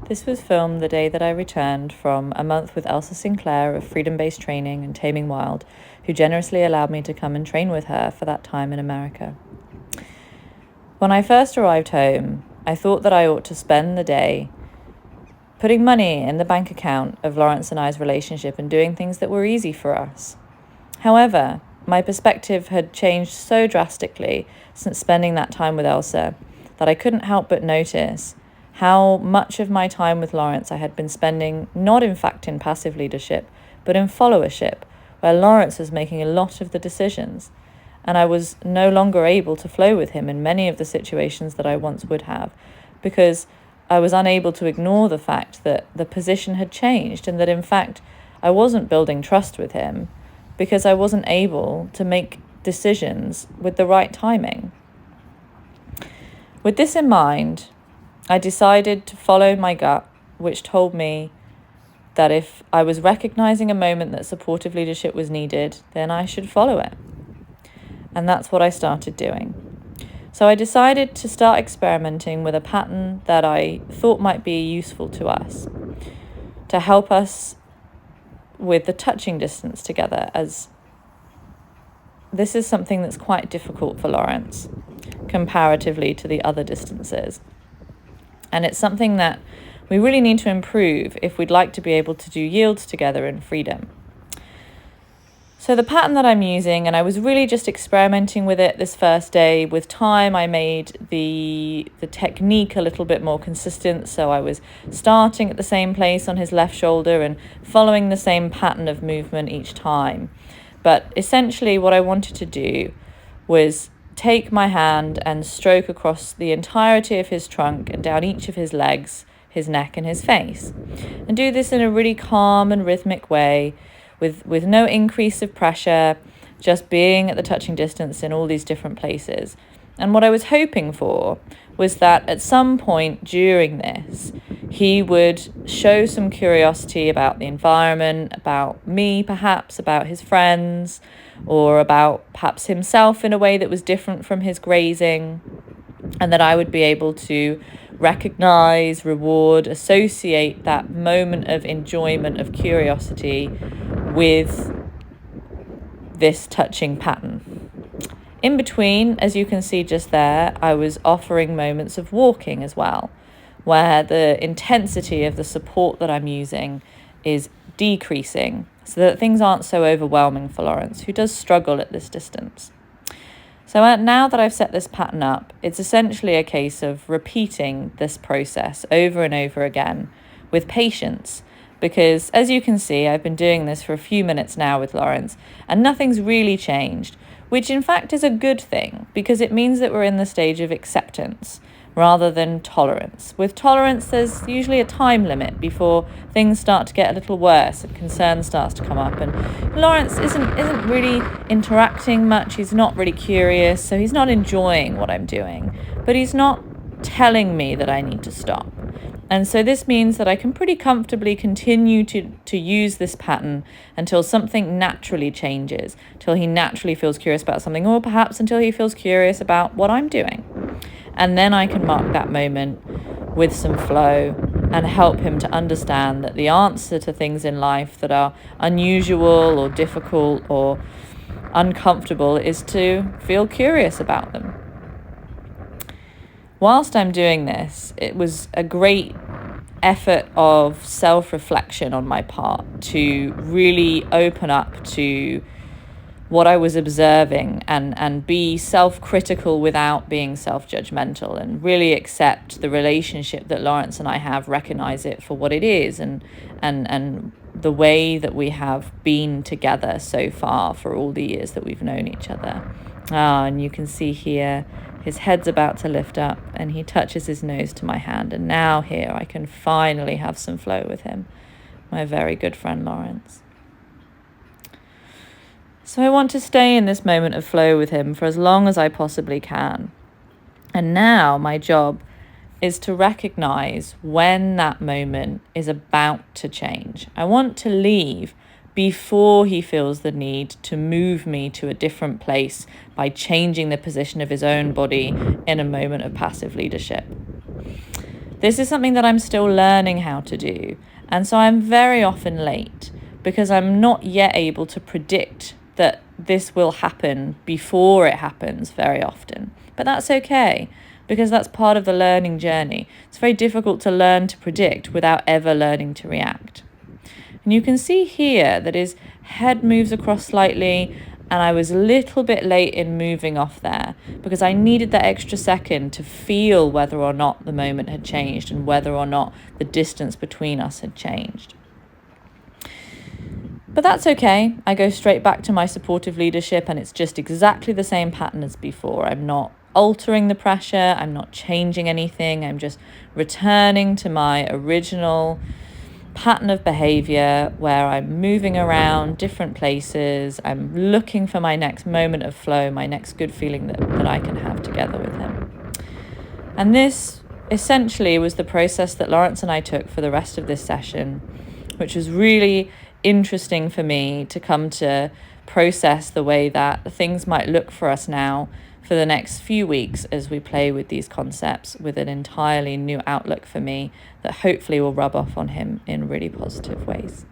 This was filmed the day that I returned from a month with Elsa Sinclair of Freedom-Based Training and Taming Wild, who generously allowed me to come and train with her for that time in America. When I first arrived home, I thought that I ought to spend the day putting money in the bank account of Lawrence and I's relationship and doing things that were easy for us. However, my perspective had changed so drastically since spending that time with Elsa that I couldn't help but notice how much of my time with Lawrence I had been spending not in fact in passive leadership, but in followership, where Lawrence was making a lot of the decisions, and I was no longer able to flow with him in many of the situations that I once would have, because I was unable to ignore the fact that the position had changed and that in fact I wasn't building trust with him because I wasn't able to make decisions with the right timing. With this in mind, I decided to follow my gut, which told me that if I was recognizing a moment that supportive leadership was needed, then I should follow it. And that's what I started doing. So I decided to start experimenting with a pattern that I thought might be useful to us, to help us with the touching distance together, as this is something that's quite difficult for Lawrence comparatively to the other distances. And it's something that we really need to improve if we'd like to be able to do yields together in freedom. So the pattern that I'm using, and I was really just experimenting with it this first day. With time, I made the technique a little bit more consistent. So I was starting at the same place on his left shoulder and following the same pattern of movement each time. But essentially what I wanted to do was take my hand and stroke across the entirety of his trunk and down each of his legs, his neck and his face. And do this in a really calm and rhythmic way, with no increase of pressure, just being at the touching distance in all these different places. And what I was hoping for was that at some point during this, he would show some curiosity about the environment, about me perhaps, about his friends, or about perhaps himself in a way that was different from his grazing, and that I would be able to recognize, reward, associate that moment of enjoyment, of curiosity with this touching pattern. In between, as you can see just there, I was offering moments of walking as well, where the intensity of the support that I'm using is decreasing so that things aren't so overwhelming for Lawrence, who does struggle at this distance. So now that I've set this pattern up, it's essentially a case of repeating this process over and over again with patience, because as you can see, I've been doing this for a few minutes now with Lawrence, and nothing's really changed, which in fact is a good thing, because it means that we're in the stage of acceptance rather than tolerance. With tolerance, there's usually a time limit before things start to get a little worse and concern starts to come up. And Lawrence isn't really interacting much. He's not really curious, so he's not enjoying what I'm doing, but he's not telling me that I need to stop. And so this means that I can pretty comfortably continue to use this pattern until something naturally changes, till he naturally feels curious about something, or perhaps until he feels curious about what I'm doing. And then I can mark that moment with some flow and help him to understand that the answer to things in life that are unusual or difficult or uncomfortable is to feel curious about them. Whilst I'm doing this, it was a great effort of self-reflection on my part to really open up to what I was observing and be self-critical without being self-judgmental, and really accept the relationship that Lawrence and I have, recognize it for what it is, and the way that we have been together so far for all the years that we've known each other. And you can see here his head's about to lift up and he touches his nose to my hand, and now here I can finally have some flow with him, my very good friend Lawrence. So I want to stay in this moment of flow with him for as long as I possibly can. And now my job is to recognize when that moment is about to change. I want to leave before he feels the need to move me to a different place by changing the position of his own body in a moment of passive leadership. This is something that I'm still learning how to do. And so I'm very often late because I'm not yet able to predict that this will happen before it happens very often. But that's okay, because that's part of the learning journey. It's very difficult to learn to predict without ever learning to react. And you can see here that his head moves across slightly, and I was a little bit late in moving off there because I needed that extra second to feel whether or not the moment had changed and whether or not the distance between us had changed. But that's okay. I go straight back to my supportive leadership, and it's just exactly the same pattern as before. I'm not altering the pressure. I'm not changing anything. I'm just returning to my original pattern of behavior where I'm moving around different places. I'm looking for my next moment of flow, my next good feeling that I can have together with him. And this essentially was the process that Lawrence and I took for the rest of this session, which was really interesting for me to come to process the way that things might look for us now for the next few weeks as we play with these concepts with an entirely new outlook for me that hopefully will rub off on him in really positive ways.